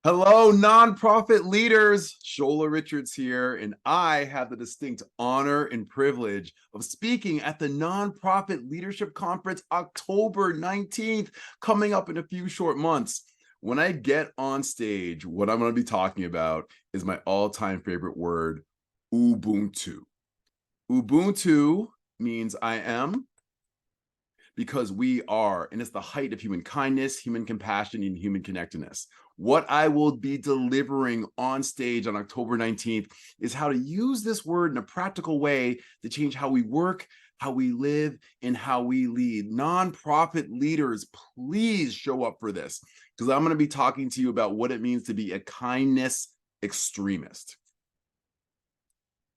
Hello, nonprofit leaders. Shola Richards here, and I have the distinct honor and privilege of speaking at the Nonprofit Leadership Conference October 19th, coming up in a few short months. When I get on stage, what I'm going to be talking about is my all-time favorite word, Ubuntu. Ubuntu means I am, because we are, and it's the height of human kindness, human compassion, and human connectedness. What I will be delivering on stage on October 19th is how to use this word in a practical way to change how we work, how we live, and how we lead. Nonprofit leaders, please show up for this, because I'm going to be talking to you about what it means to be a kindness extremist.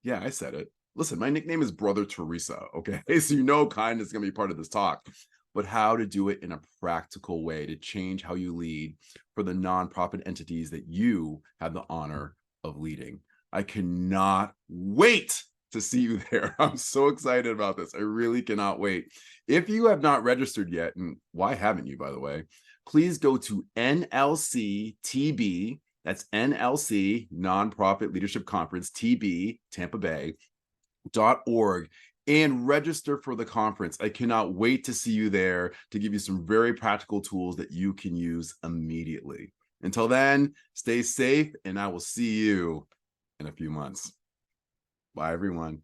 Yeah, I said it. Listen, my nickname is Brother Teresa, okay? So you know kindness is going to be part of this talk, but how to do it in a practical way to change how you lead for the nonprofit entities that you have the honor of leading. I cannot wait to see you there. I'm so excited about this. I really cannot wait. If you have not registered yet, and why haven't you, by the way, please go to NLCTB. That's NLC, Nonprofit Leadership Conference, TB, Tampa Bay.org, and register for the conference. I cannot wait to see you there to give you some very practical tools that you can use immediately. Until then, stay safe, and I will see you in a few months. Bye, everyone.